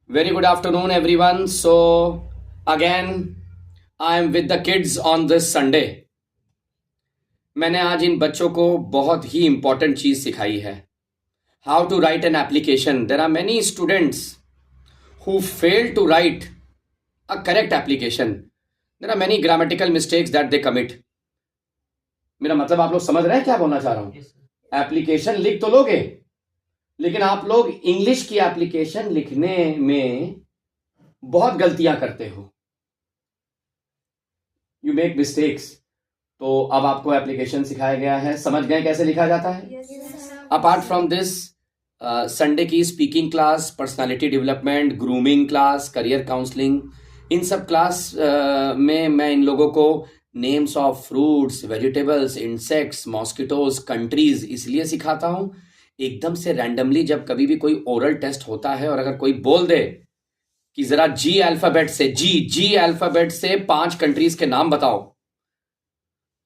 Very good afternoon, everyone. So, again, I am with the kids on this Sunday. मैंने आज इन बच्चों को बहुत ही इंपॉर्टेंट चीज सिखाई है. How to write an application. There are many students who fail to write a correct application. There are many grammatical mistakes that they commit. मेरा मतलब आप लोग समझ रहे हैं क्या बोलना चाह रहा हूं. एप्लीकेशन लिख तो लोगे, लेकिन आप लोग इंग्लिश की एप्लीकेशन लिखने में बहुत गलतियां करते हो. You make mistakes. तो अब आपको एप्लीकेशन सिखाया गया है, समझ गए कैसे लिखा जाता है. अपार्ट फ्रॉम दिस, संडे की speaking class, personality development, grooming class, career counselling, इन सब क्लास में मैं इन लोगों को names of fruits, vegetables, insects, mosquitoes, countries इसलिए सिखाता हूं. एकदम से रैंडमली जब कभी भी कोई ओरल टेस्ट होता है और अगर कोई बोल दे कि जरा जी अल्फाबेट से 5 कंट्रीज के नाम बताओ,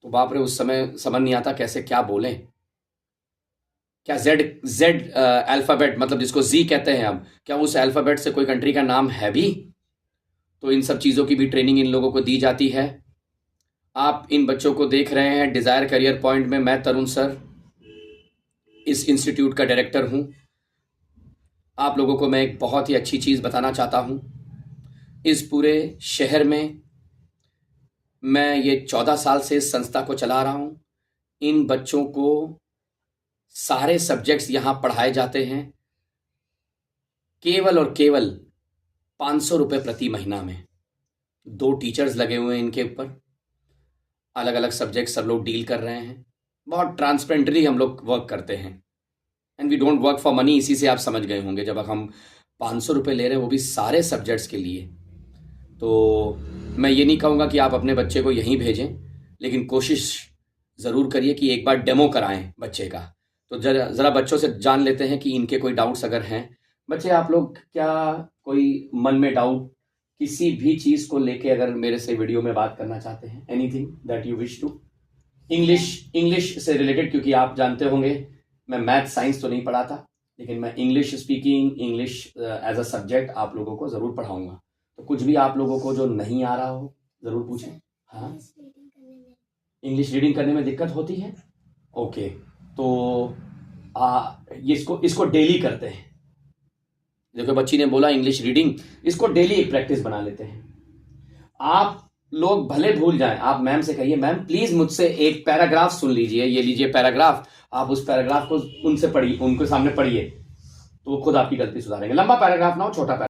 तो बाप रे उस समय समझ नहीं आता कैसे क्या बोलें. क्या जेड अल्फाबेट मतलब जिसको जी कहते हैं, हम क्या उस अल्फाबेट से कोई कंट्री का नाम है भी. तो इन सब चीज़ों की भी ट्रेनिंग इन लोगों को दी जाती है. आप इन बच्चों को देख रहे हैं डिज़ायर करियर पॉइंट में. मैं तरुण सर इस इंस्टीट्यूट का डायरेक्टर हूं. आप लोगों को मैं एक बहुत ही अच्छी चीज़ बताना चाहता हूं. इस पूरे शहर में मैं ये 14 साल से इस संस्था को चला रहा हूं. इन बच्चों को सारे सब्जेक्ट्स यहाँ पढ़ाए जाते हैं केवल और केवल 500 रुपये प्रति महीना में. 2 टीचर्स लगे हुए हैं इनके ऊपर. अलग अलग सब्जेक्ट सब लोग डील कर रहे हैं. बहुत ट्रांसपेरेंटली हम लोग वर्क करते हैं. And we don't work for money. इसी से आप समझ गए होंगे जब हम 500 रुपये ले रहे हैं, वो भी सारे सब्जेक्ट्स के लिए. तो मैं ये नहीं कहूँगा कि आप अपने बच्चे को यहीं भेजें, लेकिन कोशिश ज़रूर करिए कि एक बार डेमो कराएं बच्चे का. तो ज़रा बच्चों से जान लेते हैं कि इनके कोई डाउट्स अगर हैं. बच्चे, आप लोग क्या कोई मन में डाउट किसी भी चीज़ को लेके अगर मेरे से वीडियो में बात करना चाहते हैं, anything that you wish to. English से रिलेटेड, क्योंकि आप जानते होंगे मैं मैथ साइंस तो नहीं पढ़ाता, लेकिन मैं English speaking, English as a subject आप लोगों को ज़रूर पढ़ाऊँगा. तो कुछ भी आप लोगों को जो नहीं आ रहा हो ज़रूर पूछें. हाँ, इंग्लिश रीडिंग करने में दिक्कत होती है. ओके, तो इसको डेली करते हैं. देखो बच्ची ने बोला इंग्लिश रीडिंग, इसको डेली एक प्रैक्टिस बना लेते हैं. आप लोग भले भूल जाएं, आप मैम से कहिए मैम प्लीज मुझसे एक पैराग्राफ सुन लीजिए, ये लीजिए पैराग्राफ. आप उस पैराग्राफ को उनसे पढ़िए, उनके सामने पढ़िए, तो वो खुद आपकी गलती सुधारेंगे. लंबा पैराग्राफ ना हो, छोटा पैराग्राफ.